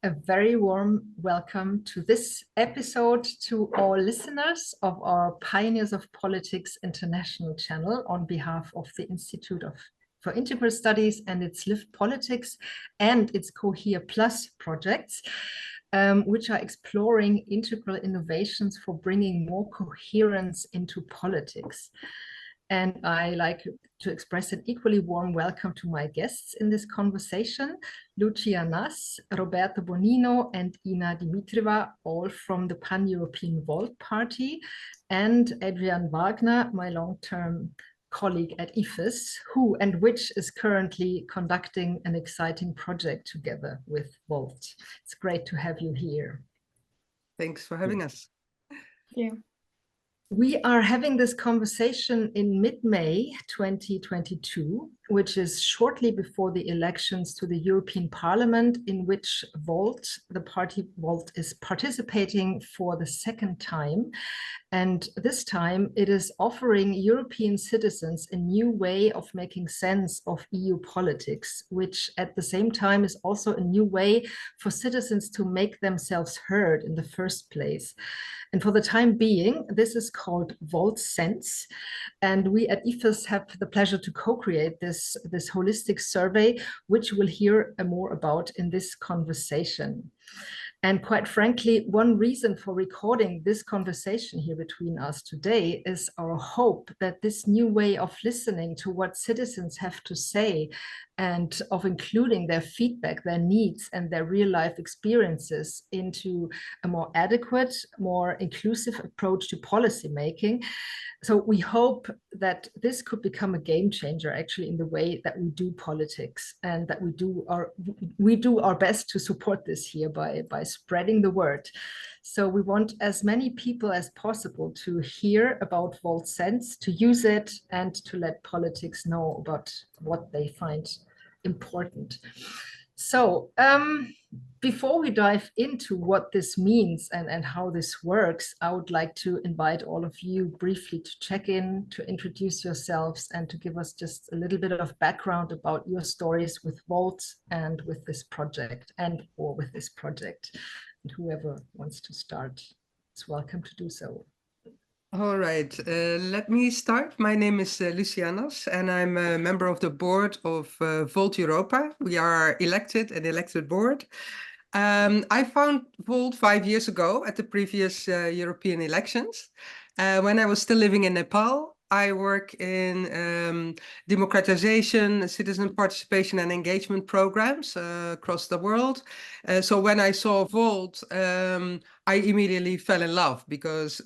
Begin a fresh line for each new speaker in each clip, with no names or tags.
A very warm welcome to this episode to all listeners of our Pioneers of Politics International channel on behalf of the Institute for Integral Studies and its Live Politics and its Cohere Plus projects, which are exploring integral innovations for bringing more coherence into politics. And I like to express an equally warm welcome to my guests in this conversation, Lucia Nas, Roberto Bonino, and Ina Dimitrieva, all from the Pan-European Volt Party, and Adrian Wagner, my long-term colleague at IFIS, who and which is currently conducting an exciting project together with Volt. It's great to have you here.
Thanks for having us.
Thank you.
We are having this conversation in mid-May 2022, which is shortly before the elections to the European Parliament, in which Volt, the party Volt, is participating for the second time. And this time it is offering European citizens a new way of making sense of EU politics, which at the same time is also a new way for citizens to make themselves heard in the first place. And for the time being, this is called Volt Sense. And we at IFIS have the pleasure to co-create this holistic survey, which we'll hear more about in this conversation. And quite frankly, one reason for recording this conversation here between us today is our hope that this new way of listening to what citizens have to say and of including their feedback, their needs, and their real-life experiences into a more adequate, more inclusive approach to policymaking. So we hope that this could become a game changer actually in the way that we do politics, and that we do our best to support this here by spreading the word. So we want as many people as possible to hear about Volt Sense, to use it, and to let politics know about what they find important. So before we dive into what this means and how this works, I would like to invite all of you briefly to check in, to introduce yourselves, and to give us just a little bit of background about your stories with Volt and with this project, or with this project. And whoever wants to start is welcome to do so.
All right, let me start. My name is Lucia Nas, and I'm a member of the board of Volt Europa. We are an elected board. I found Volt 5 years ago at the previous European elections. When I was still living in Nepal, I work in democratization, citizen participation and engagement programs across the world. So when I saw Volt, I immediately fell in love because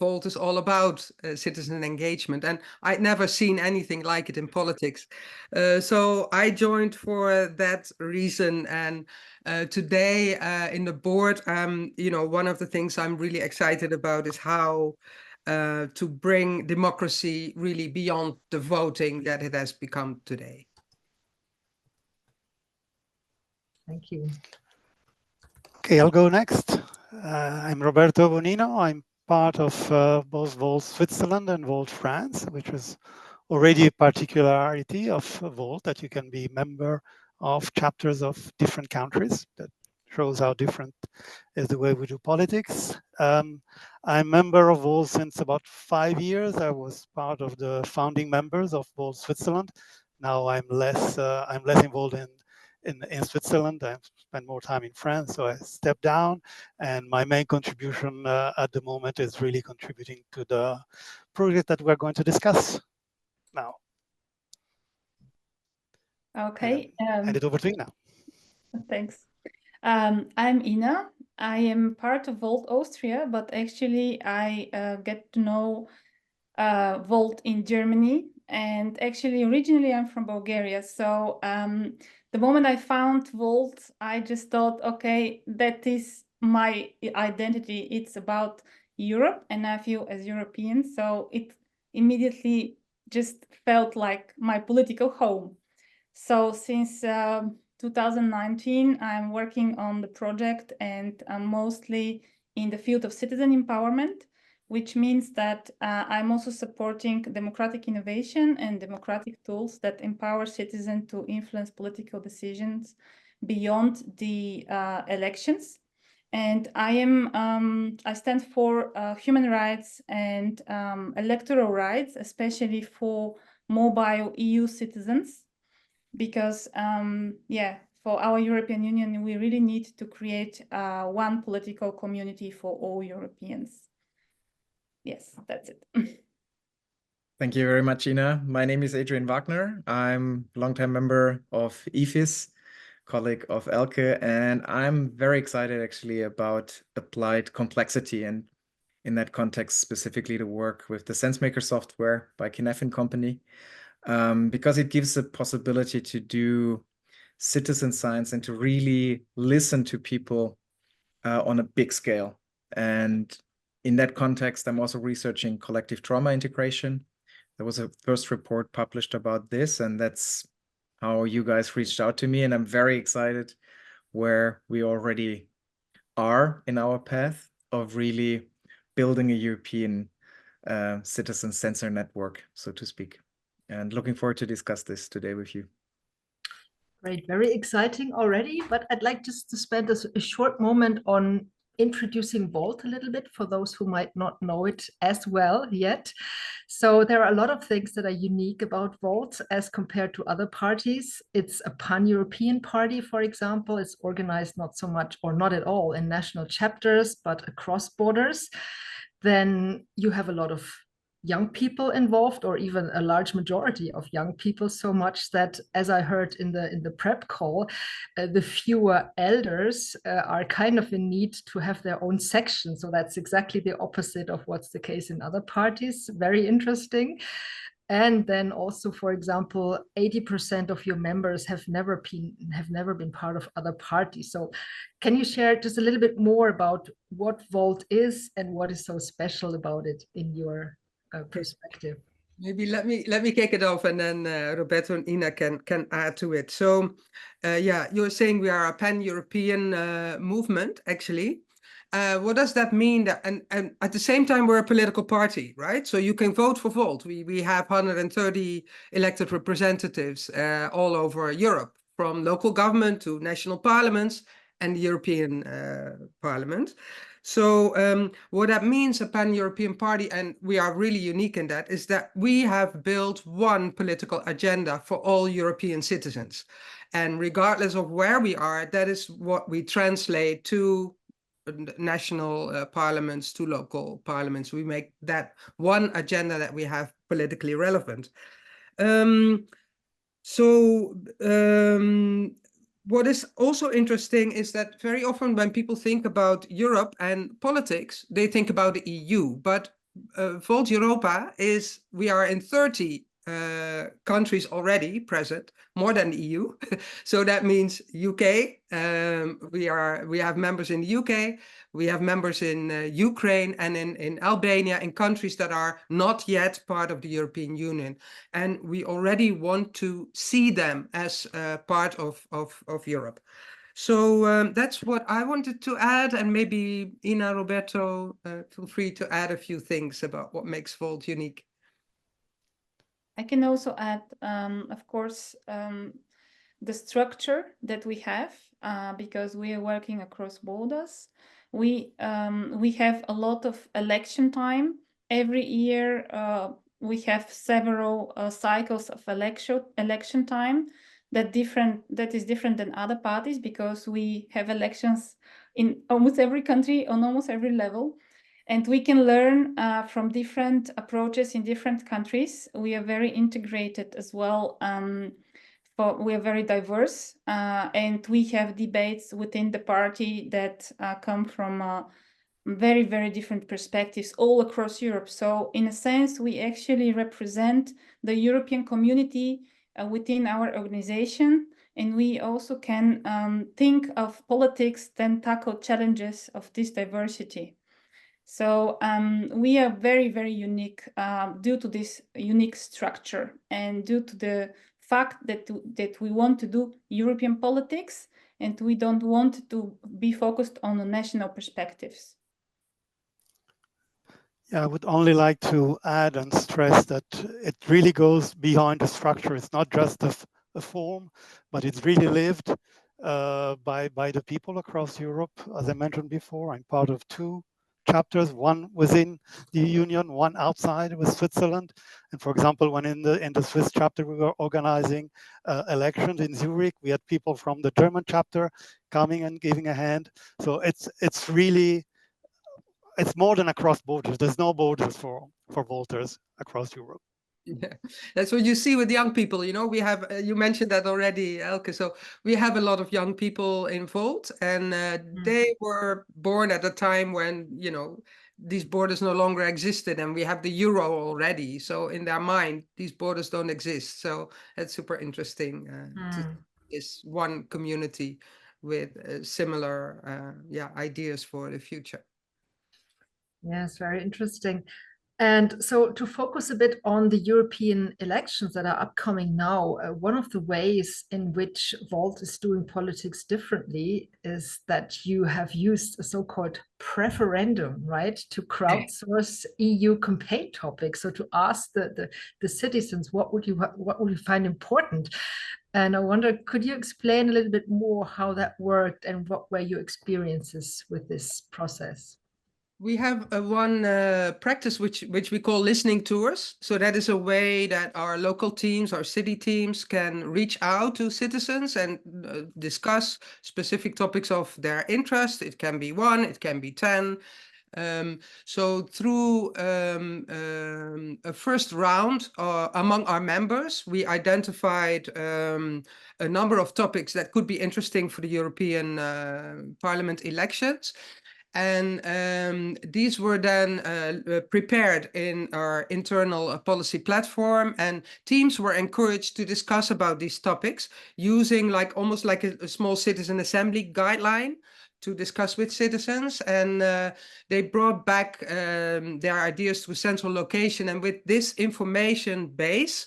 Volt is all about citizen engagement, and I'd never seen anything like it in politics. So I joined for that reason, and today in the board, one of the things I'm really excited about is how to bring democracy really beyond the voting that it has become today.
Thank you.
Okay, I'll go next. I'm Roberto Bonino. I'm part of both Volt Switzerland and Volt France, which is already a particularity of Volt, that you can be member of chapters of different countries. That shows how different is the way we do politics. I'm a member of Volt since about 5 years. I was part of the founding members of Volt Switzerland. Now I'm less involved in Switzerland. I spend more time in France, so I stepped down, and my main contribution at the moment is really contributing to the project that we're going to discuss now.
Okay.
Hand it over to you now.
Thanks. I'm Ina. I am part of Volt Austria, but actually I get to know Volt in Germany. And actually, originally I'm from Bulgaria. So the moment I found Volt, I just thought, okay, that is my identity. It's about Europe, and I feel as European. So it immediately just felt like my political home. So since 2019, I'm working on the project, and I'm mostly in the field of citizen empowerment, which means that I'm also supporting democratic innovation and democratic tools that empower citizens to influence political decisions beyond the elections. And I stand for human rights and electoral rights, especially for mobile EU citizens, because for our European Union, we really need to create one political community for all Europeans. Yes, that's it.
Thank you very much, Ina. My name is Adrian Wagner. I'm a longtime member of IFIS, colleague of Elke, and I'm very excited actually about applied complexity, and in that context, specifically to work with the SenseMaker software by Kinefin Company, because it gives a possibility to do citizen science and to really listen to people on a big scale. And in that context, I'm also researching collective trauma integration. There was a first report published about this, and that's how you guys reached out to me. And I'm very excited where we already are in our path of really building a European citizen sensor network, so to speak. And looking forward to discuss this today with you.
Great, very exciting already, but I'd like just to spend a short moment on introducing Volt a little bit for those who might not know it as well yet. So there are a lot of things that are unique about Volt as compared to other parties. It's a pan-European party, for example. It's organized not so much or not at all in national chapters, but across borders. Then you have a lot of young people involved, or even a large majority of young people, so much that, as I heard in the prep call, the fewer elders are kind of in need to have their own section. So that's exactly the opposite of what's the case in other parties. Very interesting. And then also, for example, 80% of your members have never been part of other parties. So can you share just a little bit more about what Volt is and what is so special about it in your perspective?
Maybe let me kick it off, and then Roberto and Ina can add to it. So, yeah, you're saying we are a pan-European movement, actually. What does that mean? And at the same time, we're a political party, right? So you can vote for Volt. We have 130 elected representatives all over Europe, from local government to national parliaments and the European Parliament. So what that means, a pan-European party, and we are really unique in that, is that we have built one political agenda for all European citizens. And regardless of where we are, that is what we translate to national parliaments, to local parliaments. We make that one agenda that we have politically relevant. What is also interesting is that very often when people think about Europe and politics, they think about the EU. But Volt Europa we are in 30 countries already present, more than the EU. So that means UK. We have members in the UK. We have members in Ukraine and in Albania, in countries that are not yet part of the European Union. And we already want to see them as part of Europe. So that's what I wanted to add. And maybe Ina, Roberto, feel free to add a few things about what makes Volt unique.
I can also add, of course, the structure that we have, because we are working across borders. We have a lot of election time. Every year, we have several cycles of election time that is different than other parties, because we have elections in almost every country on almost every level. And we can learn from different approaches in different countries. We are very integrated as well. We are very diverse, and we have debates within the party that come from very, very different perspectives all across Europe. So in a sense, we actually represent the European community within our organization. And we also can think of politics, then tackle challenges of this diversity. So we are very, very unique due to this unique structure, and due to the fact that we want to do European politics, and we don't want to be focused on the national perspectives.
Yeah, I would only like to add and stress that it really goes behind the structure. It's not just a form, but it's really lived. by the people across Europe. As I mentioned before, I'm part of 2 chapters, one within the Union, one outside with Switzerland. And for example, when in the Swiss chapter we were organizing elections in Zurich, we had people from the German chapter coming and giving a hand. So it's really, it's more than across borders. There's no borders for voters across Europe.
Yeah, that's what you see with young people. You know, we have, you mentioned that already, Elke. So we have a lot of young people involved, and they were born at a time when, you know, these borders no longer existed, and we have the euro already. So in their mind, these borders don't exist. So it's super interesting to see this one community with similar, yeah, ideas for the future.
Yes, very interesting. And so to focus a bit on the European elections that are upcoming now, one of the ways in which Volt is doing politics differently is that you have used a so-called preferendum, right, to crowdsource EU campaign topics. So to ask the citizens, what would you find important? And I wonder, could you explain a little bit more how that worked and what were your experiences with this process?
We have one practice which we call listening tours. So that is a way that our local teams, our city teams can reach out to citizens and discuss specific topics of their interest. It can be 1, it can be 10. So through a first round among our members, we identified a number of topics that could be interesting for the European Parliament elections. And these were then prepared in our internal policy platform, and teams were encouraged to discuss about these topics using almost like a small citizen assembly guideline to discuss with citizens. And they brought back their ideas to a central location, and with this information base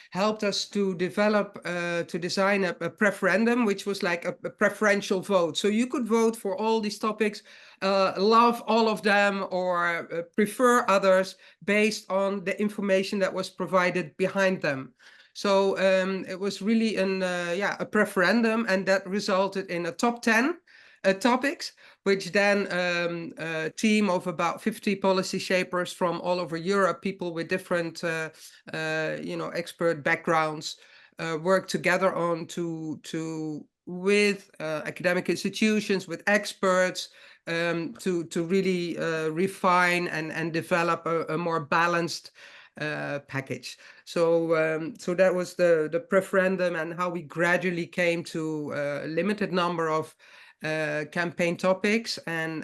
helped us to develop, to design a preferendum, which was like a preferential vote. So you could vote for all these topics, love all of them, or prefer others based on the information that was provided behind them. So it was really a preferendum, and that resulted in a top 10 topics, which then a team of about 50 policy shapers from all over Europe, people with different, expert backgrounds, work together on with academic institutions, with experts, to really refine and develop a more balanced package. So that was the preferendum, and how we gradually came to a limited number of campaign topics and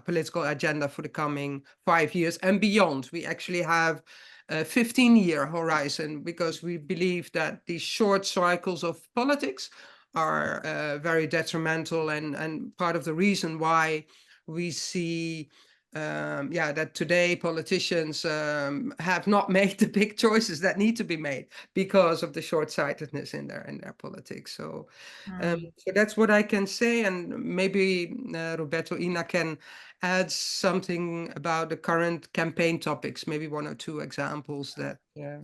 political agenda for the coming 5 years and beyond. We actually have a 15-year horizon, because we believe that these short cycles of politics are very detrimental, and part of the reason why we see that today politicians have not made the big choices that need to be made because of the short-sightedness in their politics. So that's what I can say, and maybe Roberto, Ina can add something about the current campaign topics, maybe 1 or 2 examples that, yeah.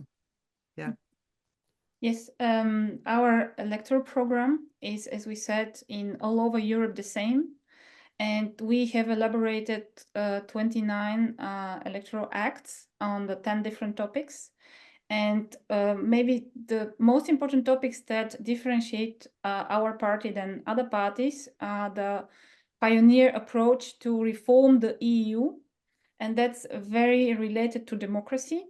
Yes, our electoral program is, as we said, in all over Europe the same. And we have elaborated 29 electoral acts on the 10 different topics. And maybe the most important topics that differentiate our party than other parties are the pioneer approach to reform the EU. And that's very related to democracy.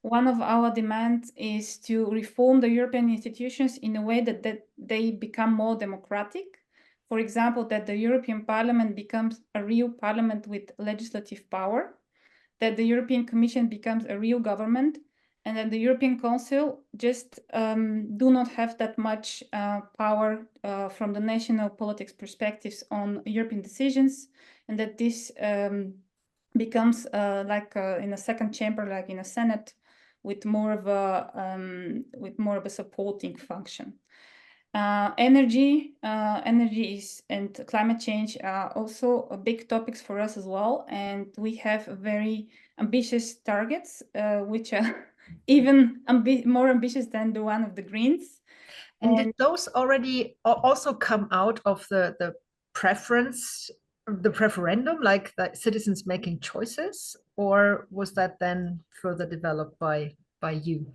One of our demands is to reform the European institutions in a way that they become more democratic. For example, that the European Parliament becomes a real parliament with legislative power, that the European Commission becomes a real government, and that the European Council just do not have that much power from the national politics perspectives on European decisions, and that this becomes in a second chamber, like in a Senate, with more of a supporting function. Energy is, and climate change are also big topics for us as well, and we have very ambitious targets, which are even more ambitious than the one of the Greens.
And did those already also come out of the preference, the referendum, like the citizens making choices, or was that then further developed by you?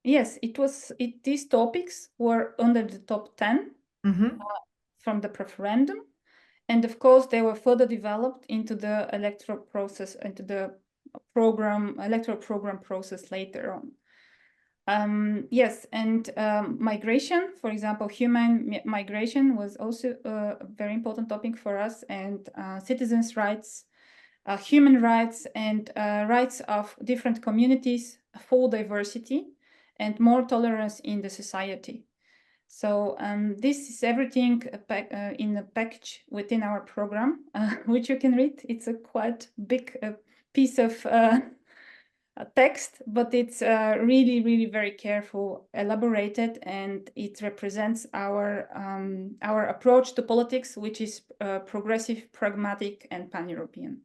Yes, it was. These topics were under the top 10 from the referendum, and of course they were further developed into the electoral process, into the electoral program process later on. Yes, and migration, for example, human migration was also a very important topic for us, and citizens' rights, human rights, and rights of different communities, full diversity, and more tolerance in the society. So this is everything in a package within our program, which you can read. It's a quite big piece of text, but it's really, really very careful, elaborated, and it represents our approach to politics, which is progressive, pragmatic, and pan-European.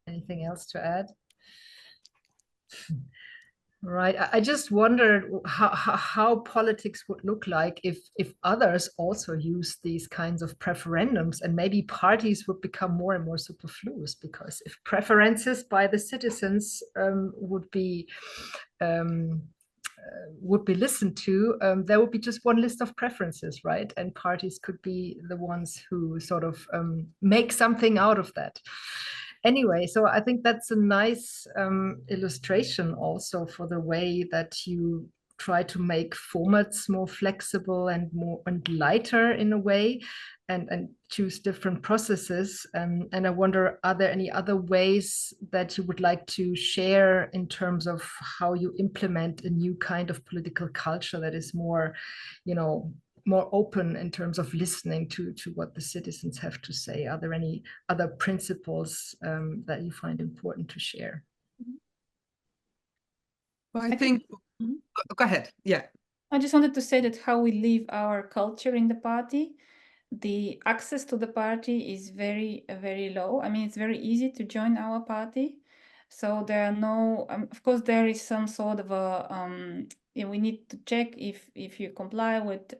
Anything else to add? Right. I just wondered how politics would look like if others also use these kinds of referendums, and maybe parties would become more and more superfluous, because if preferences by the citizens would be listened to, there would be just one list of preferences, right? And parties could be the ones who sort of make something out of that. Anyway, so I think that's a nice illustration also for the way that you try to make formats more flexible and lighter in a way, and choose different processes. And I wonder, are there any other ways that you would like to share in terms of how you implement a new kind of political culture that is more, more open in terms of listening to what the citizens have to say? Are there any other principles that you find important to share?
Well, I think, go ahead. Yeah.
I just wanted to say that how we live our culture in the party, the access to the party is very, very low. I mean, it's very easy to join our party. So there are no, of course, there is some sort of a, we need to check if you comply with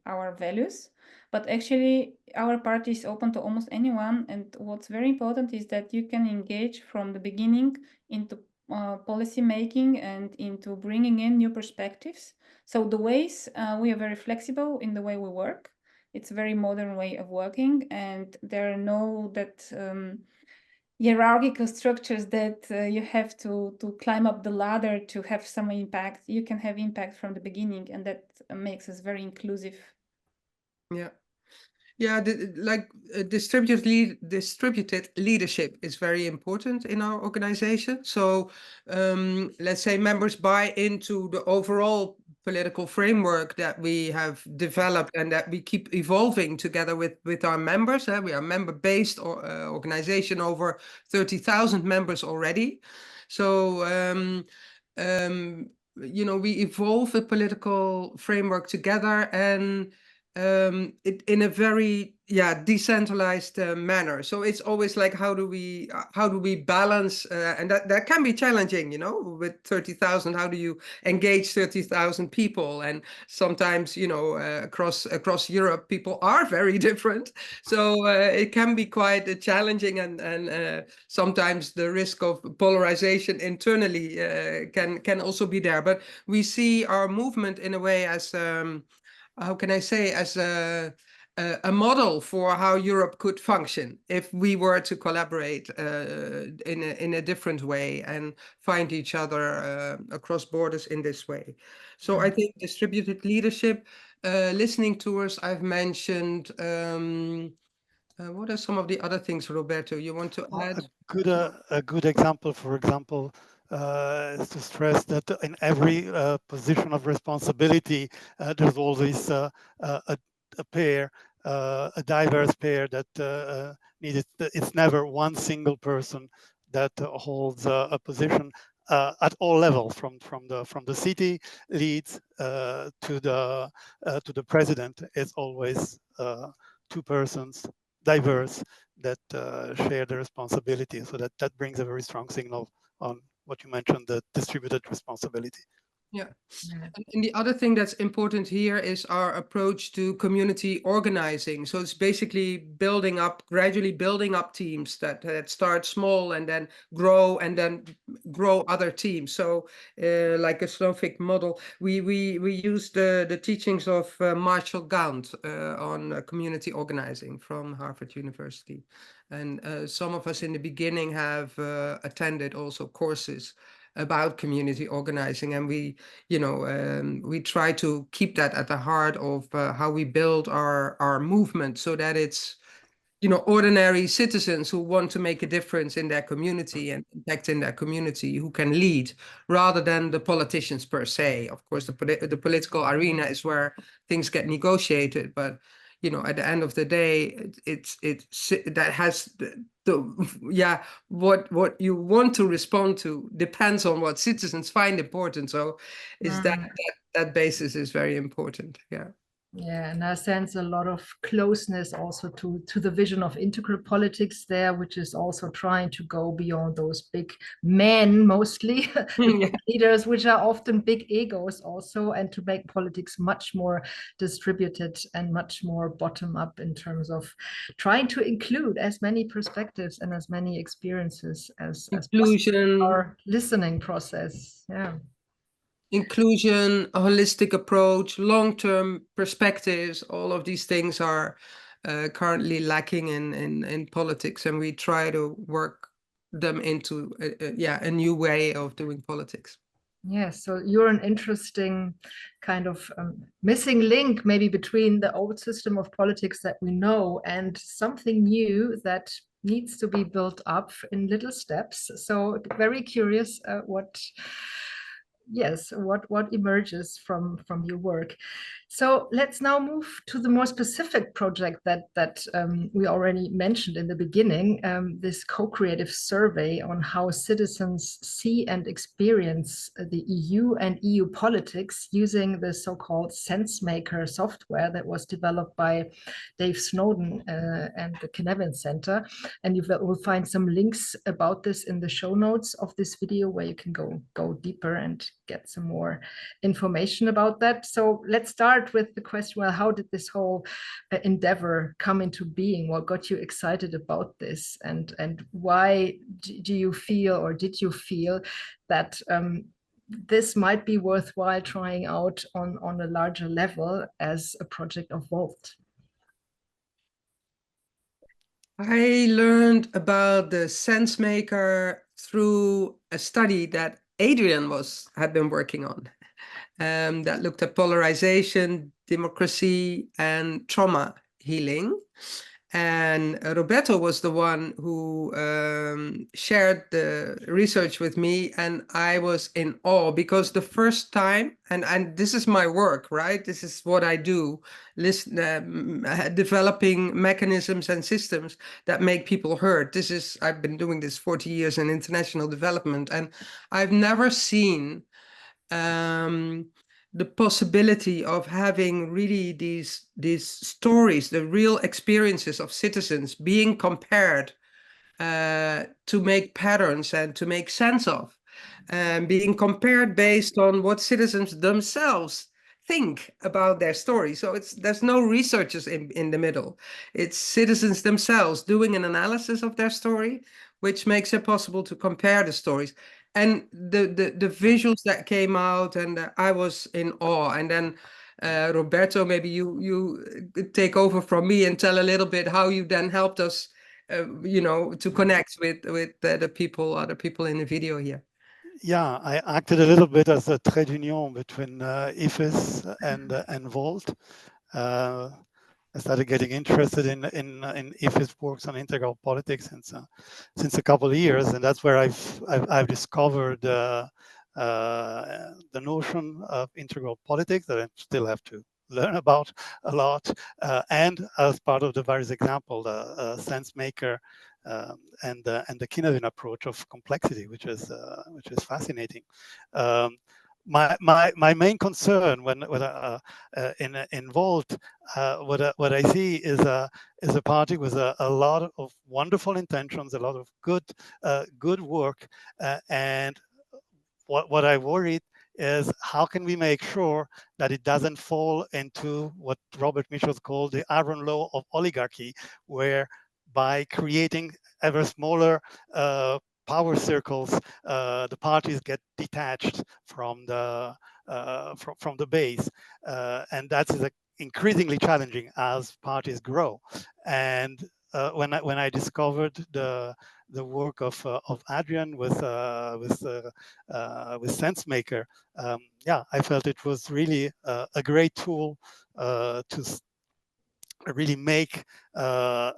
our values. But actually, our party is open to almost anyone. And what's very important is that you can engage from the beginning into policy making and into bringing in new perspectives. So the ways we are very flexible in the way we work. It's a very modern way of working, and there are no hierarchical structures that you have to climb up the ladder to have some impact. You can have impact from the beginning, and that makes us very inclusive.
Yeah. Yeah, distributed leadership is very important in our organization. So let's say members buy into the overall political framework that we have developed and that we keep evolving together with our members. We are a member-based organization, over 30,000 members already. So we evolve the political framework together, and in a very decentralized manner. So it's always like, how do we balance, and that can be challenging, with 30,000. How do you engage 30,000 people? And sometimes, across Europe, people are very different. So it can be quite challenging, and sometimes the risk of polarization internally can also be there. But we see our movement in a way as how can I say, as a model for how Europe could function if we were to collaborate in a different way and find each other across borders in this way. So I think distributed leadership, listening tours, I've mentioned. What are some of the other things, Roberto, you want to add?
A good example, for example, is to stress that in every position of responsibility, there's always a pair, a diverse pair that needed. It's never one single person that holds a position at all levels, from the city leads to the president. It's always two persons, diverse, that share the responsibility. So that brings a very strong signal on what you mentioned, the distributed responsibility.
Yeah. And the other thing that's important here is our approach to community organizing. So it's basically gradually building up teams that start small and then grow other teams. So like a snowflake model, we use the teachings of Marshall Gaunt on community organizing from Harvard University. And some of us in the beginning have attended also courses about community organizing, and we try to keep that at the heart of how we build our movement, so that it's ordinary citizens who want to make a difference in their community and impact in their community who can lead, rather than the politicians per se. Of course, the political arena is where things get negotiated, but at the end of the day, it's that has what you want to respond to depends on what citizens find important. So is that basis is very important.
Yeah, and I sense a lot of closeness also to the vision of integral politics there, which is also trying to go beyond those big men, mostly leaders, which are often big egos also, and to make politics much more distributed and much more bottom up in terms of trying to include as many perspectives and as many experiences as
inclusion,
our listening process. Yeah.
Inclusion, a holistic approach, long-term perspectives, all of these things are currently lacking in politics, and we try to work them into a new way of doing politics.
Yes, so you're an interesting kind of missing link maybe between the old system of politics that we know and something new that needs to be built up in little steps. So very curious what emerges from your work. So let's now move to the more specific project that we already mentioned in the beginning, this co-creative survey on how citizens see and experience the EU and EU politics using the so-called SenseMaker software that was developed by Dave Snowden and the Kinevin Center. And you will find some links about this in the show notes of this video, where you can go deeper and get some more information about that. So let's start with the question, well, how did this whole endeavor come into being? What got you excited about this? And why do you feel, or did you feel that this might be worthwhile trying out on a larger level as a project of Volt?
I learned about the SenseMaker through a study that Adrian had been working on, that looked at polarization, democracy, and trauma healing. And Roberto was the one who shared the research with me, and I was in awe, because the first time, and this is my work, right? This is what I do, developing mechanisms and systems that make people heard. I've been doing this 40 years in international development, and I've never seen the possibility of having really these stories, the real experiences of citizens being compared to make patterns and to make sense of, being compared based on what citizens themselves think about their story. So there's no researchers in the middle. It's citizens themselves doing an analysis of their story, which makes it possible to compare the stories. And the visuals that came out, and I was in awe. And then Roberto, maybe you take over from me and tell a little bit how you then helped us, to connect with the people, other people in the video here.
Yeah, I acted a little bit as a trade union between IFIS and Volt. I started getting interested in IFIS works on integral politics since a couple of years, and that's where I've discovered the notion of integral politics that I still have to learn about a lot, and as part of the various examples, the SenseMaker and the Kinevin approach of complexity, which is fascinating. My main concern when in Volt, what I see is a party with a lot of wonderful intentions, a lot of good work, and what I worried is how can we make sure that it doesn't fall into what Robert Mitchell called the iron law of oligarchy, where by creating ever smaller power circles, the parties get detached from the base, and that's increasingly challenging as parties grow. And when I discovered the work of Adrian with SenseMaker, yeah, I felt it was really a great tool to really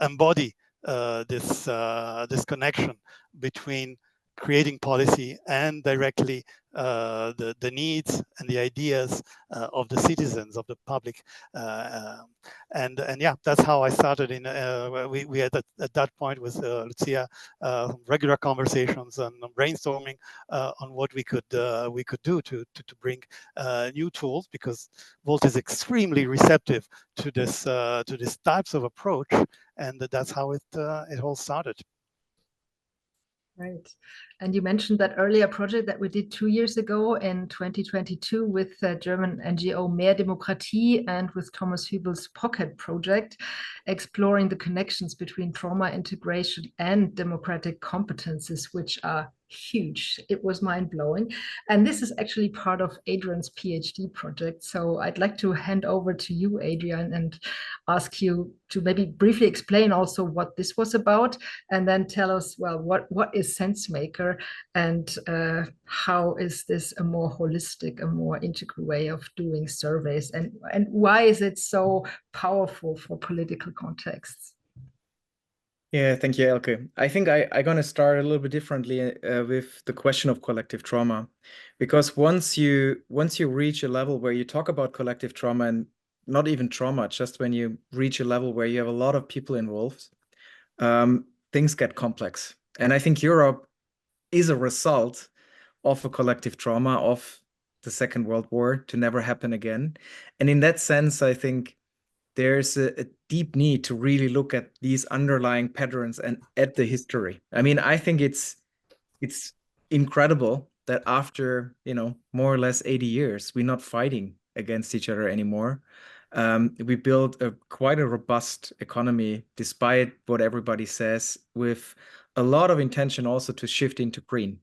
embody this connection between creating policy and directly the needs and the ideas of the citizens, of the public. And yeah, that's how I started. We had at that point with Lucia regular conversations and brainstorming on what we could do to bring new tools, because Volt is extremely receptive to this types of approach, and that's how it all started.
Right. And you mentioned that earlier project that we did 2 years ago in 2022 with German NGO Mehr Demokratie and with Thomas Hübel's Pocket project, exploring the connections between trauma integration and democratic competences, which are huge. It was mind-blowing. And this is actually part of Adrian's PhD project. So I'd like to hand over to you, Adrian, and ask you to maybe briefly explain also what this was about, and then tell us, well, what is SenseMaker, and how is this a more holistic, a more integral way of doing surveys, and why is it so powerful for political contexts?
Yeah, thank you, Elke. I think I'm going to start a little bit differently with the question of collective trauma, because once you reach a level where you talk about collective trauma, and not even trauma, just when you reach a level where you have a lot of people involved, things get complex. And I think Europe is a result of a collective trauma of the Second World War to never happen again. And in that sense, I think there's a deep need to really look at these underlying patterns and at the history. I mean, I think it's incredible that after, more or less 80 years, we're not fighting against each other anymore. We built quite a robust economy, despite what everybody says, with a lot of intention also to shift into green.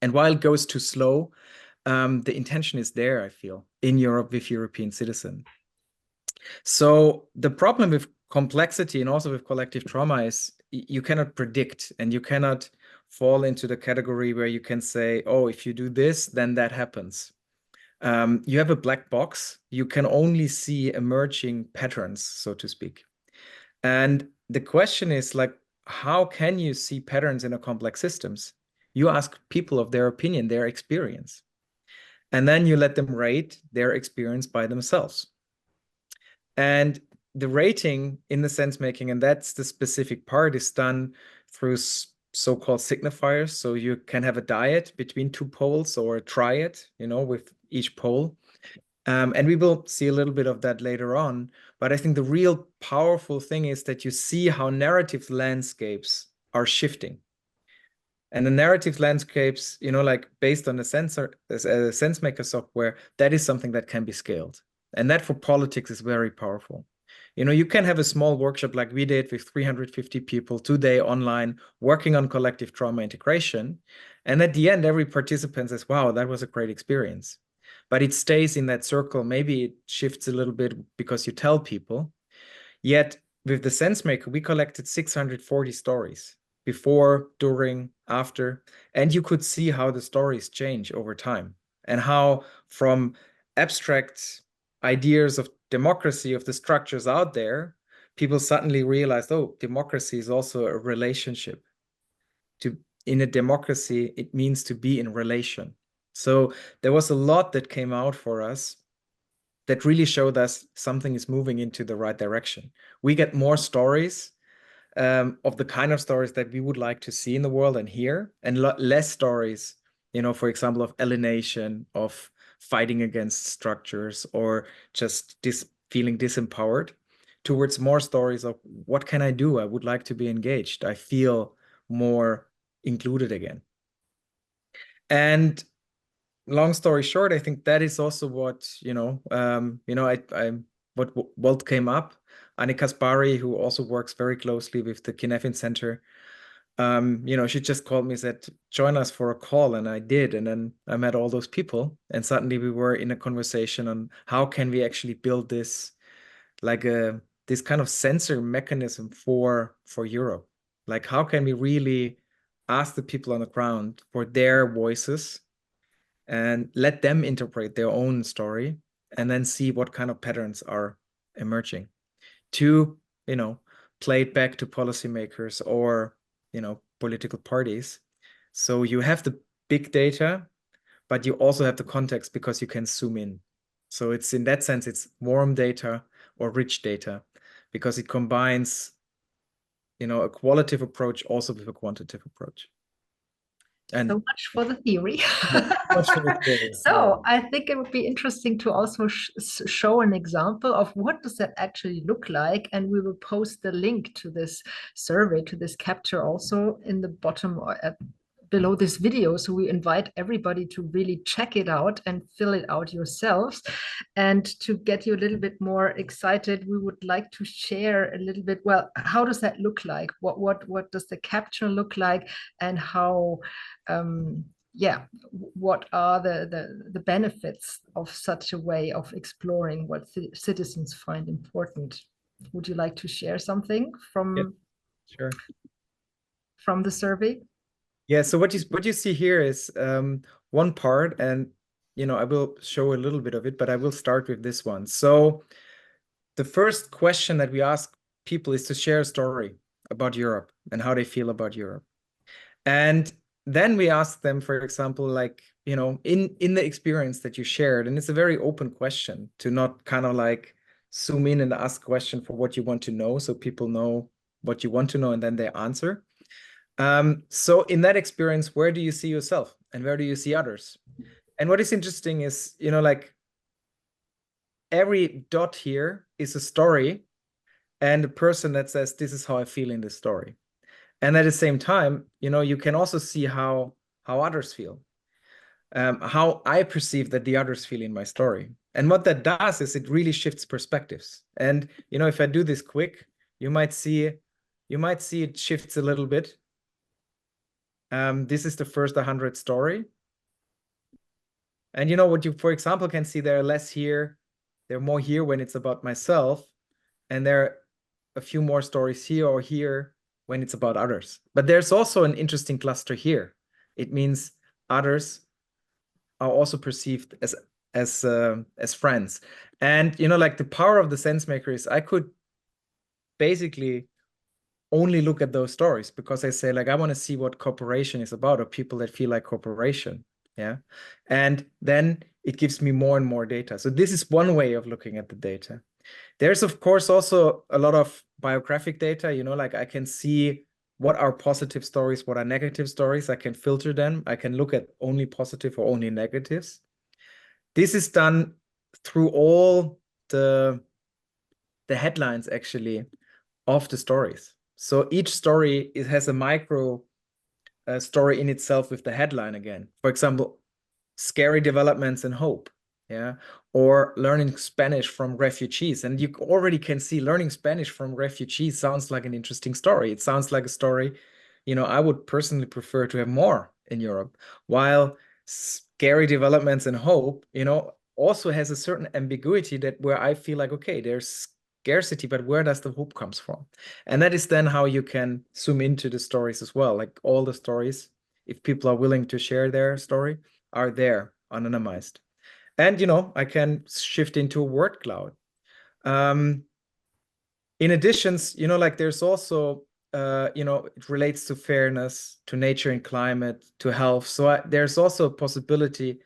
And while it goes too slow, the intention is there, I feel, in Europe with European citizens. So the problem with complexity and also with collective trauma is you cannot predict, and you cannot fall into the category where you can say, oh, if you do this, then that happens. You have a black box. You can only see emerging patterns, so to speak. And the question is, like, how can you see patterns in a complex systems? You ask people of their opinion, their experience, and then you let them rate their experience by themselves. And the rating in the sense making, and that's the specific part, is done through so-called signifiers. So you can have a dyad between two poles, or a triad, with each pole. And we will see a little bit of that later on. But I think the real powerful thing is that you see how narrative landscapes are shifting. And the narrative landscapes, like based on the SenseMaker software, that is something that can be scaled. And that for politics is very powerful. You can have a small workshop like we did with 350 people today online working on collective trauma integration. And at the end, every participant says, wow, that was a great experience. But it stays in that circle. Maybe it shifts a little bit because you tell people. Yet with the SenseMaker, we collected 640 stories before, during, after, and you could see how the stories change over time, and how from abstract ideas of democracy, of the structures out there, people suddenly realized, oh, democracy is also a relationship. In a democracy, it means to be in relation. So there was a lot that came out for us that really showed us something is moving into the right direction. We get more stories of the kind of stories that we would like to see in the world and hear, and less stories, for example, of alienation, of fighting against structures, or just feeling disempowered, towards more stories of what can I do? I would like to be engaged. I feel more included again. And long story short, I think that is also what, what came up. Annie Kaspari, who also works very closely with the Kinefin Center, she just called me and said, join us for a call. And I did. And then I met all those people. And suddenly we were in a conversation on how can we actually build this, like this kind of sensor mechanism for Europe. Like, how can we really ask the people on the ground for their voices and let them interpret their own story and then see what kind of patterns are emerging to, play it back to policymakers or, political parties. So you have the big data, but you also have the context because you can zoom in. So it's in that sense, it's warm data or rich data because it combines, a qualitative approach also with a quantitative approach. And
so much for the theory.
much for the theory.
So I think it would be interesting to also show an example of what does that actually look like, and we will post the link to this survey, to this capture, also in the bottom or below this video. So we invite everybody to really check it out and fill it out yourselves. And to get you a little bit more excited, we would like to share a little bit, well, how does that look like? What does the capture look like, and how what are the benefits of such a way of exploring what citizens find important? Would you like to share something from
Sure.
from the survey?
Yeah, so what you see here is one part, and I will show a little bit of it, but I will start with this one. So the first question that we ask people is to share a story about Europe and how they feel about Europe. And then we ask them, for example, like, in the experience that you shared, and it's a very open question to not kind of like zoom in and ask question for what you want to know, so people know what you want to know and then they answer. So in that experience, where do you see yourself and where do you see others? And what is interesting is, like every dot here is a story and a person that says, this is how I feel in this story. And at the same time, you can also see how others feel, how I perceive that the others feel in my story. And what that does is it really shifts perspectives. And, if I do this quick, you might see it shifts a little bit. This is the first 100 story. And what you, for example, can see there are less here. There are more here when it's about myself. And there are a few more stories here or here when it's about others. But there's also an interesting cluster here. It means others are also perceived as friends. And, like the power of the SenseMaker is I could basically only look at those stories because I say, like, I want to see what cooperation is about, or people that feel like cooperation. Yeah. And then it gives me more and more data. So this is one way of looking at the data. There's, of course, also a lot of biographic data, like I can see what are positive stories, what are negative stories. I can filter them. I can look at only positive or only negatives. This is done through all the headlines, actually, of the stories. So each story, it has a micro story in itself with the headline again. For example, scary developments and hope. Yeah. Or learning Spanish from refugees. And you already can see learning Spanish from refugees sounds like an interesting story. It sounds like a story, I would personally prefer to have more in Europe. While scary developments and hope, also has a certain ambiguity that where I feel like, okay, there's scarcity, but where does the hope comes from? And that is then how you can zoom into the stories as well. Like all the stories, if people are willing to share their story, are there anonymized. And, I can shift into a word cloud. In addition, like there's also, it relates to fairness, to nature and climate, to health. So there's also a possibility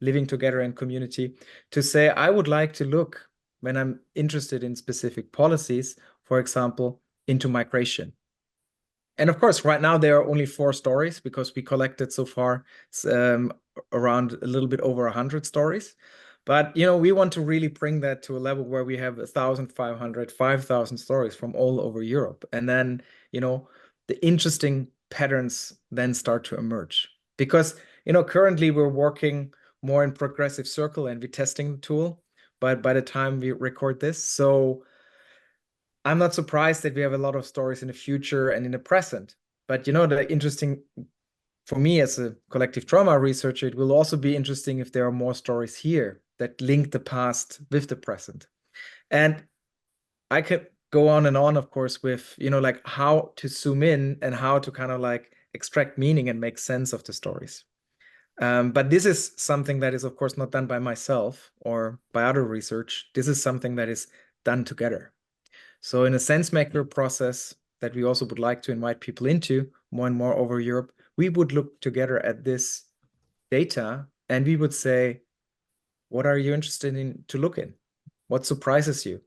living together in community to say, I would like to look when I'm interested in specific policies, for example, into migration. And of course, right now there are only 4 stories because we collected so far around a little bit over 100 stories. But, we want to really bring that to a level where we have 1,500, 5,000 stories from all over Europe. And then, the interesting patterns then start to emerge. Because, currently we're working more in progressive circle and we're testing the tool. But by the time we record this, so I'm not surprised that we have a lot of stories in the future and in the present. But you know, the interesting for me as a collective trauma researcher, it will also be interesting if there are more stories here that link the past with the present. And I could go on and on, of course, with, you know, like how to zoom in and how to kind of like extract meaning and make sense of the stories. But this is something that is, of course, not done by myself or by other research. This is something that is done together. So in a SenseMaker process that we also would like to invite people into more and more over Europe, we would look together at this data and we would say, what are you interested in to look in? What surprises you?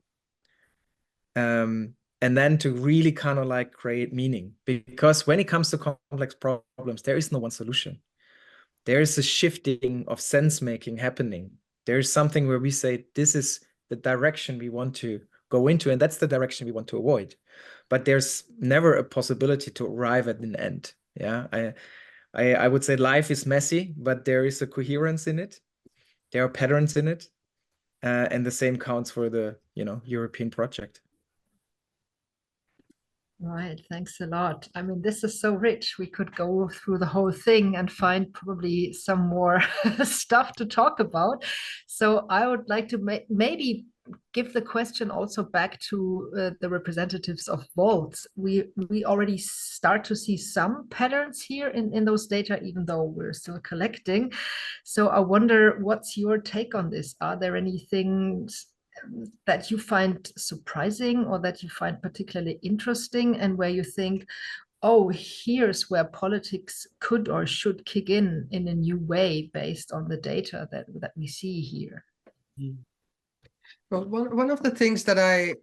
And then to really kind of like create meaning, because when it comes to complex problems, there is no one solution. There is a shifting of sense making happening. There is something where we say, this is the direction we want to go into, and that's the direction we want to avoid. But there's never a possibility to arrive at an end. Yeah, I would say life is messy, but there is a coherence in it. There are patterns in it. And the same counts for the, you know, European project.
Right, thanks a lot. I mean, this is so rich. We could go through the whole thing and find probably some more stuff to talk about. So I would like to maybe give the question also back to the representatives of Volts. We already start to see some patterns here in those data, even though we're still collecting. So I wonder, what's your take on this? Are there any things that you find surprising or that you find particularly interesting, and where you think, oh, here's where politics could or should kick in a new way based on the data that we see here?
Well, one of the things that I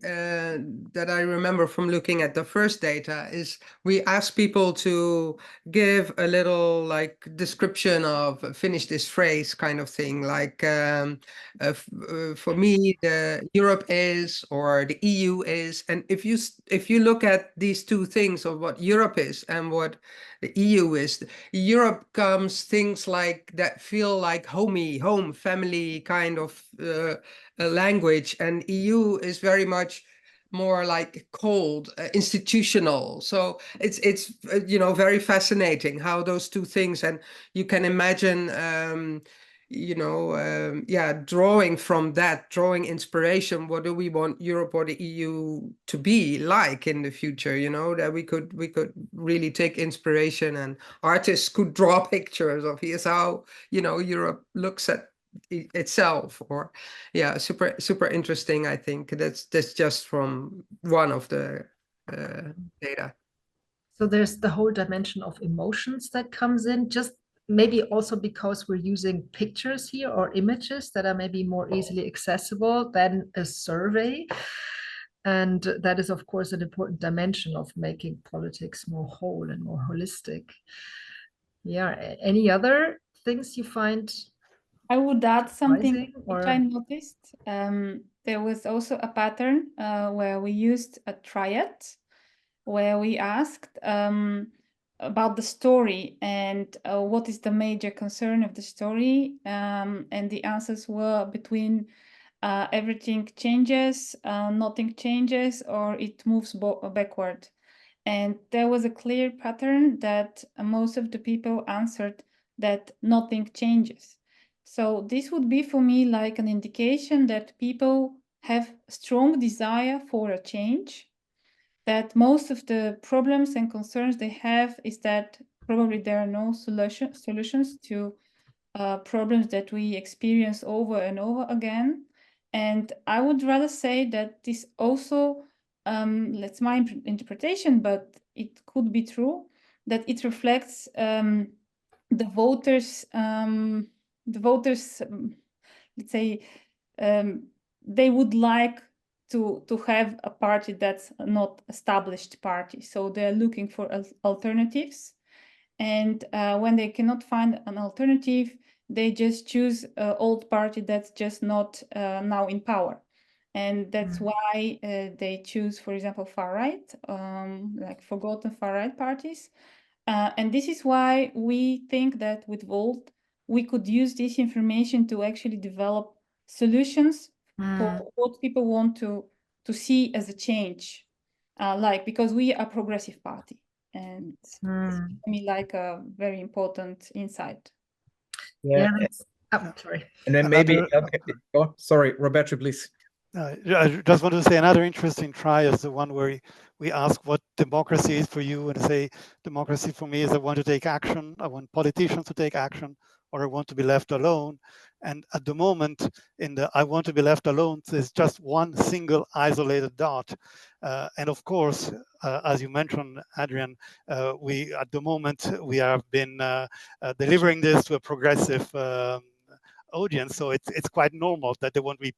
remember from looking at the first data is we asked people to give a little like description of finish this phrase kind of thing, like for me the Europe is, or the EU is, and if you look at these two things of what Europe is and what the EU is, Europe comes things like that feel like homey, home, family kind of language, and EU is very much more like cold, institutional. So it's you know, very fascinating how those two things, and you can imagine you know, yeah, drawing from that, drawing inspiration. What do we want Europe or the EU to be like in the future? You know, that we could really take inspiration, and artists could draw pictures of here's how, you know, Europe looks at itself. Or yeah, super interesting. I think that's just from one of the data.
So there's the whole dimension of emotions that comes in, just maybe also because we're using pictures here or images that are maybe more easily accessible than a survey. And that is, of course, an important dimension of making politics more whole and more holistic. Yeah, any other things you find?
I would add something which I
or
noticed. There was also a pattern where we used a triad, where we asked about the story and what is the major concern of the story. And the answers were between everything changes, nothing changes, or it moves backward. And there was a clear pattern that most of the people answered that nothing changes. So this would be for me like an indication that people have strong desire for a change, that most of the problems and concerns they have is that probably there are no solutions to problems that we experience over and over again. And I would rather say that this also, that's my interpretation, but it could be true, that it reflects the voters, let's say, they would like to have a party that's not established party. So they're looking for alternatives. And when they cannot find an alternative, they just choose an old party that's just not now in power. And that's why they choose, for example, far-right, like forgotten far-right parties. And this is why we think that with Volt, we could use this information to actually develop solutions for what people want to see as a change, like, because we are a progressive party, and it's for me like a very important insight.
Yeah, sorry.
And then maybe, oh, sorry, Roberto, please.
I just want to say another interesting try is the one where we ask what democracy is for you, and say democracy for me is I want to take action, I want politicians to take action, or I want to be left alone. And at the moment, in the I want to be left alone, there's just one single isolated dot. And of course, as you mentioned, Adrian, we at the moment we have been delivering this to a progressive audience, so it's quite normal that they won't be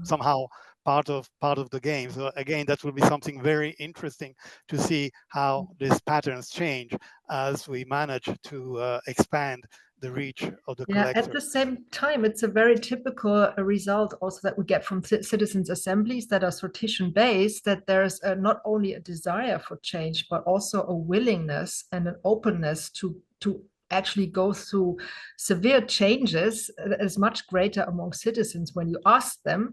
somehow part of the game. So again, that will be something very interesting to see how these patterns change as we manage to expand the reach of the collector.
At the same time, it's a very typical result also that we get from citizens' assemblies that are sortition-based, that there's not only a desire for change, but also a willingness and an openness to actually go through severe changes that is much greater among citizens when you ask them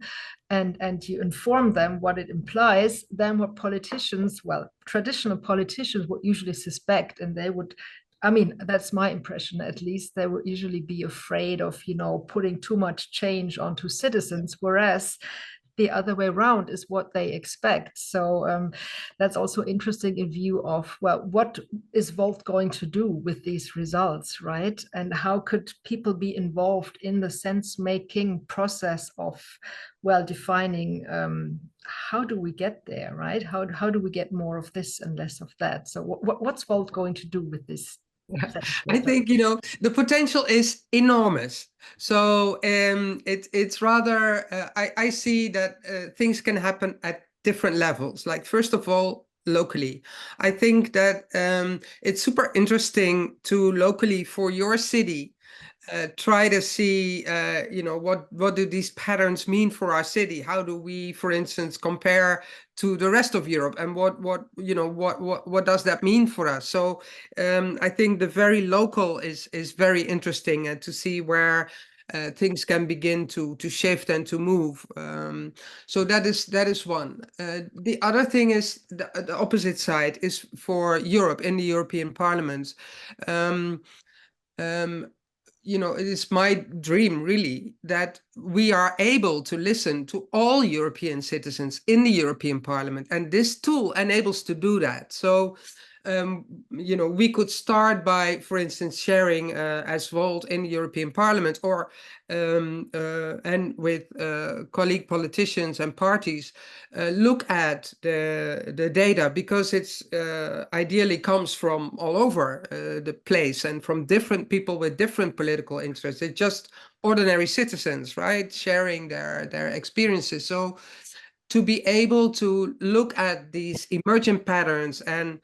and you inform them what it implies than what politicians, well, traditional politicians would usually suspect. And they would, I mean, that's my impression at least, they would usually be afraid of, putting too much change onto citizens, whereas the other way around is what they expect. So that's also interesting in view of, well, what is Volt going to do with these results, right? And how could people be involved in the sense-making process of, well, defining how do we get there, right? How do we get more of this and less of that? So what's Volt going to do with this?
I think, the potential is enormous. So it's rather, I see that things can happen at different levels. Like, first of all, locally. I think that it's super interesting to locally, for your city, try to see, what do these patterns mean for our city? How do we, for instance, compare to the rest of Europe, and what does that mean for us? So I think the very local is very interesting, to see where things can begin to shift and to move. So that is one. The other thing is the opposite side is for Europe, in the European Parliament. It is my dream, really, that we are able to listen to all European citizens in the European Parliament. And this tool enables to do that. So, we could start by, for instance, sharing as Volt in the European Parliament, or and with colleague politicians and parties, look at the data, because it's ideally comes from all over the place, and from different people with different political interests. It's just ordinary citizens, right, sharing their experiences. So to be able to look at these emergent patterns and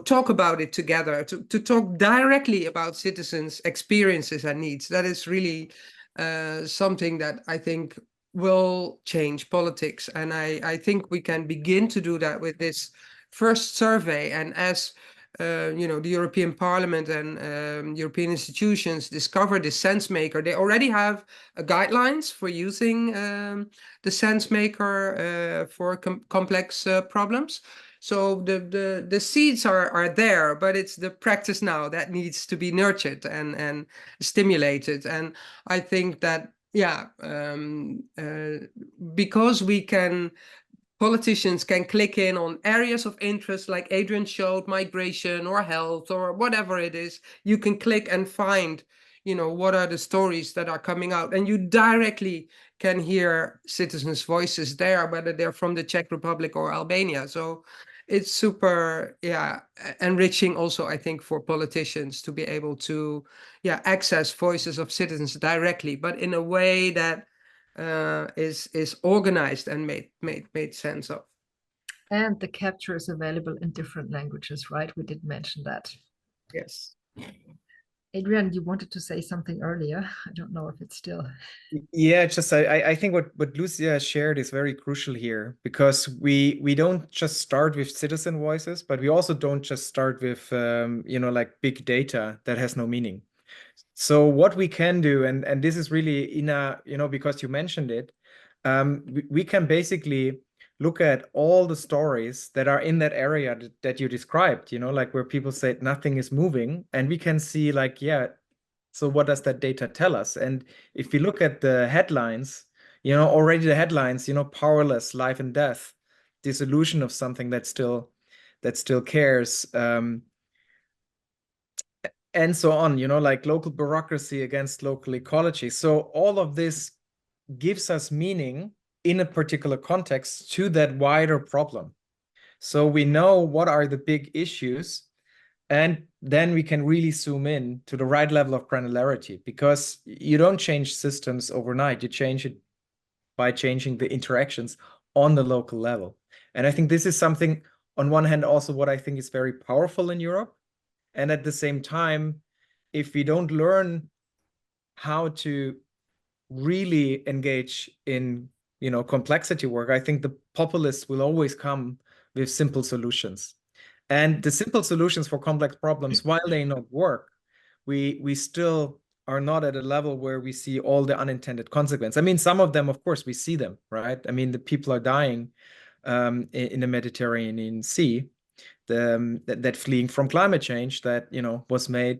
talk about it together, to talk directly about citizens' experiences and needs, that is really something that I think will change politics. And I think we can begin to do that with this first survey. And as the European Parliament and European institutions discover the SenseMaker, they already have guidelines for using the SenseMaker for complex problems. So the seeds are there, but it's the practice now that needs to be nurtured and stimulated. And I think that, because politicians can click in on areas of interest, like Adrian showed, migration or health or whatever it is. You can click and find, what are the stories that are coming out, and you directly can hear citizens' voices there, whether they're from the Czech Republic or Albania. So it's super, enriching also, I think, for politicians to be able to, access voices of citizens directly, but in a way that is organized and made sense of.
And the capture is available in different languages, right? We did mention that.
Yes.
Adrian, you wanted to say something earlier. I don't know if it's still.
Yeah, just I think what Lucia shared is very crucial here, because we don't just start with citizen voices, but we also don't just start with like big data that has no meaning. So what we can do, and this is really, Ina, you know, because you mentioned it, we can basically look at all the stories that are in that area that you described, you know, like where people say nothing is moving, and we can see like, yeah, so what does that data tell us? And if we look at the headlines, you know, already the headlines, you know, powerless, life and death, dissolution of something that still cares, and so on, you know, like local bureaucracy against local ecology. So all of this gives us meaning in a particular context to that wider problem. So we know what are the big issues, and then we can really zoom in to the right level of granularity, because you don't change systems overnight. You change it by changing the interactions on the local level. And I think this is something, on one hand, also what I think is very powerful in Europe. And at the same time, if we don't learn how to really engage in, you know, complexity work, I think the populists will always come with simple solutions. And the simple solutions for complex problems, while they not work, we still are not at a level where we see all the unintended consequences. I mean, some of them, of course, we see them, right? I mean, the people are dying in the Mediterranean Sea, that fleeing from climate change that, you know, was made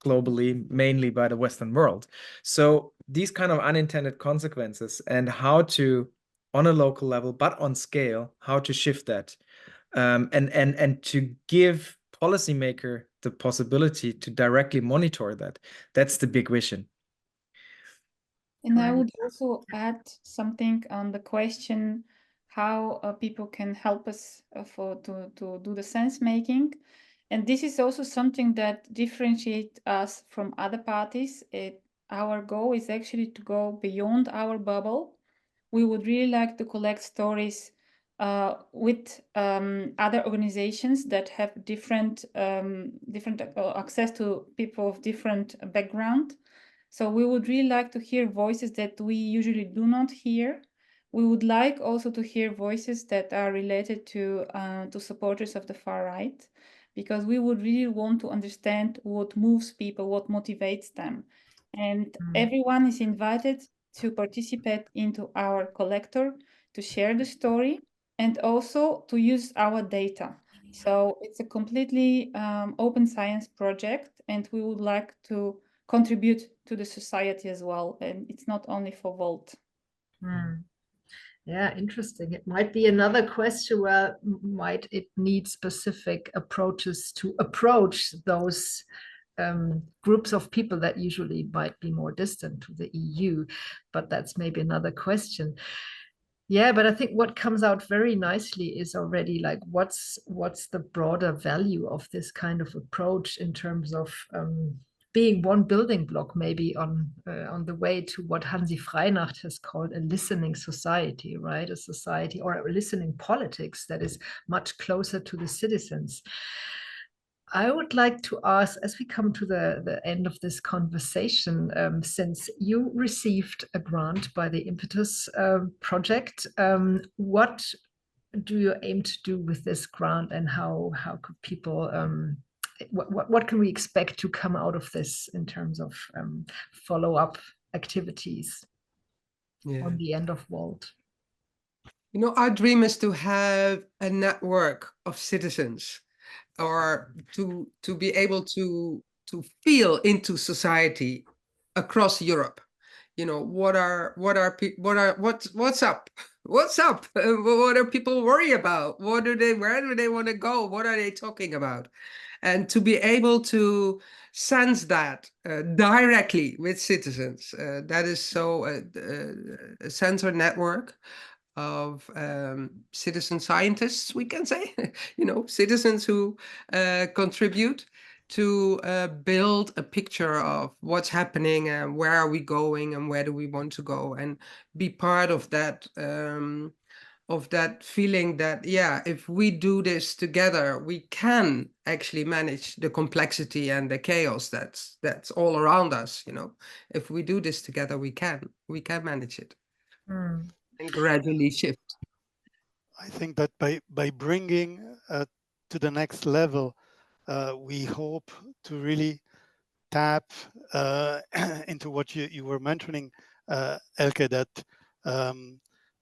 globally, mainly by the Western world. So these kind of unintended consequences, and how to, on a local level, but on scale, how to shift that, and to give policymaker the possibility to directly monitor that. That's the big vision.
And I would also add something on the question how people can help us to do the sense making. And this is also something that differentiates us from other parties. Our goal is actually to go beyond our bubble. We would really like to collect stories with other organizations that have different access to people of different background. So we would really like to hear voices that we usually do not hear. We would like also to hear voices that are related to supporters of the far right, because we would really want to understand what moves people, what motivates them. And everyone is invited to participate into our collector, to share the story, and also to use our data. So it's a completely open science project, and we would like to contribute to the society as well. And it's not only for Volt.
Yeah, interesting. It might be another question where might it need specific approaches to approach those groups of people that usually might be more distant to the EU, but that's maybe another question. Yeah, but I think what comes out very nicely is already like what's the broader value of this kind of approach in terms of being one building block, maybe on the way to what Hansi Freinacht has called a listening society, right? A society or a listening politics that is much closer to the citizens. I would like to ask, as we come to the end of this conversation, since you received a grant by the Impetus project, what do you aim to do with this grant, and how could people, what can we expect to come out of this in terms of follow-up activities on the end of Volt?
You know, our dream is to have a network of citizens, or to be able to feel into society across Europe. You know, what's up? What's up? What are people worried about? Where do they want to go? What are they talking about? And to be able to sense that directly with citizens, that is so a sensor network of citizen scientists, we can say, you know, citizens who contribute to build a picture of what's happening and where are we going and where do we want to go, and be part of that feeling that, yeah, if we do this together, we can actually manage the complexity and the chaos that's all around us. You know, if we do this together, we can manage it and gradually shift.
I think that by bringing to the next level, we hope to really tap into what you were mentioning, Elke, that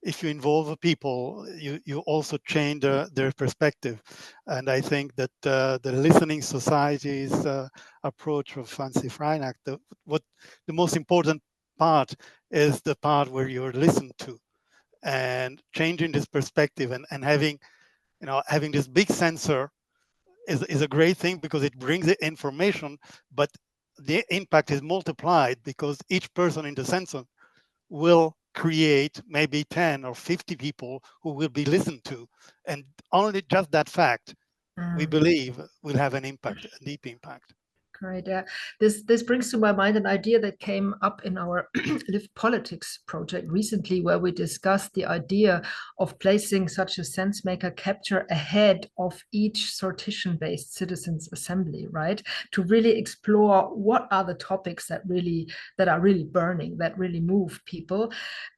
if you involve people, you also change their perspective. And I think that the listening society's approach of Fancy Freinacht, the most important part is the part where you're listened to, and changing this perspective and having, having this big sensor is a great thing because it brings the information, but the impact is multiplied because each person in the sensor will create maybe 10 or 50 people who will be listened to. And only just that fact, we believe, will have an impact, a deep impact.
Great. Yeah. This brings to my mind an idea that came up in our Live Politics project recently, where we discussed the idea of placing such a SenseMaker capture ahead of each sortition-based citizens assembly, right? To really explore what are the topics that are really burning, that really move people,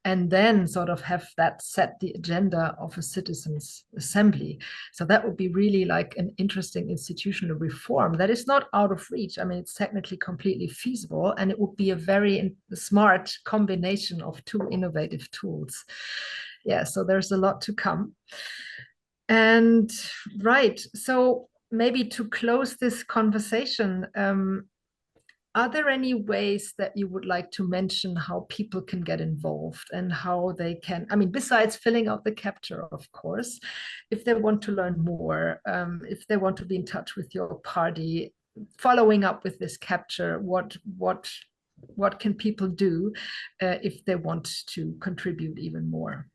and then sort of have that set the agenda of a citizens assembly. So that would be really like an interesting institutional reform that is not out of reach. I mean, it's technically completely feasible, and it would be a very smart combination of two innovative tools. Yeah, so there's a lot to come. And right, so maybe to close this conversation, are there any ways that you would like to mention how people can get involved and how they can, I mean, besides filling out the capture, of course, if they want to learn more, if they want to be in touch with your party, following up with this capture, what can people do if they want to contribute even more?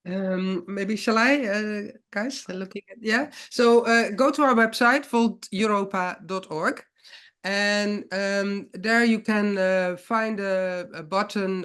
Maybe shall I, guys, looking at, yeah. So go to our website, volteuropa.org. And there you can find a button,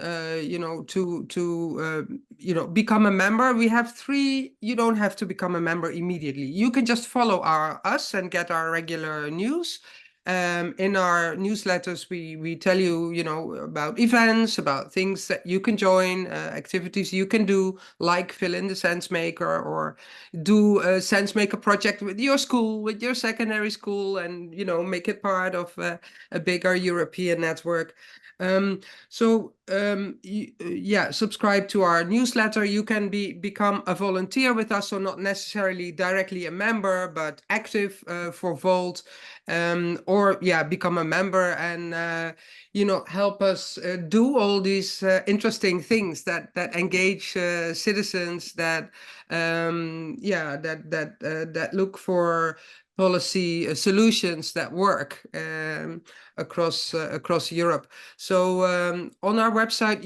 to become a member. We have 3. You don't have to become a member immediately. You can just follow us and get our regular news. In our newsletters, we tell you, about events, about things that you can join, activities you can do, like fill in the SenseMaker or do a SenseMaker project with your school, with your secondary school, and, make it part of a bigger European network. Subscribe to our newsletter. You can become a volunteer with us, so not necessarily directly a member, but active for Volt. Or become a member and help us do all these interesting things that engage citizens, that look for policy solutions that work across Europe. So on our website,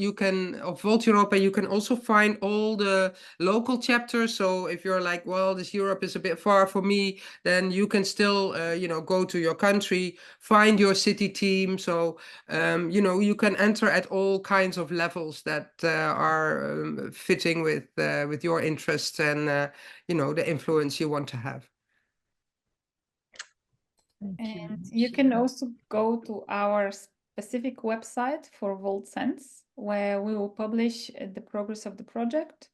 of Volt Europa, you can also find all the local chapters. So if you're like, well, this Europe is a bit far for me, then you can still go to your country, find your city team. So you can enter at all kinds of levels that are fitting with your interests and the influence you want to have.
And you can also go to our specific website for VoltSense, where we will publish the progress of the project.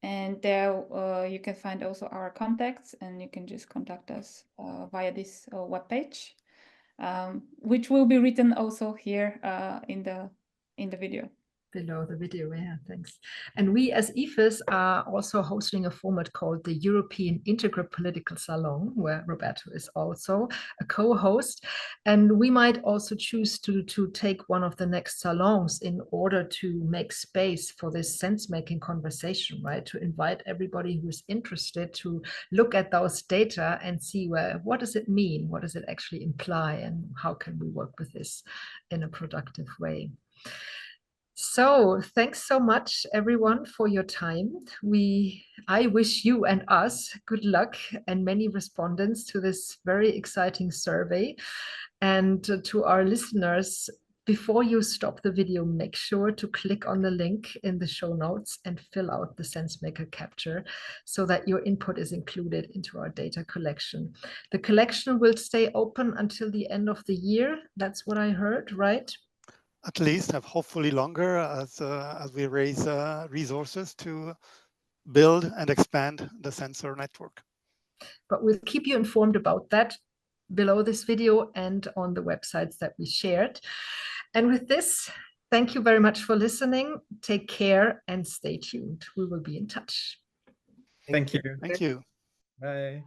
And there you can find also our contacts, and you can just contact us via this webpage, which will be written also here in the video.
Below the video, yeah, thanks. And we as IFIS are also hosting a format called the European Integral Political Salon, where Roberto is also a co-host. And we might also choose to take one of the next salons in order to make space for this sense-making conversation, right? To invite everybody who is interested to look at those data and see what does it mean? What does it actually imply? And how can we work with this in a productive way? So thanks so much, everyone, for your time. I wish you and us good luck and many respondents to this very exciting survey. And to our listeners, before you stop the video, make sure to click on the link in the show notes and fill out the SenseMaker capture so that your input is included into our data collection. The collection will stay open until the end of the year. That's what I heard, right?
At least, hopefully longer, as we raise resources to build and expand the sensor network.
But we'll keep you informed about that below this video and on the websites that we shared. And with this, thank you very much for listening. Take care and stay tuned. We will be in touch.
Thank you.
Thank you.
Bye.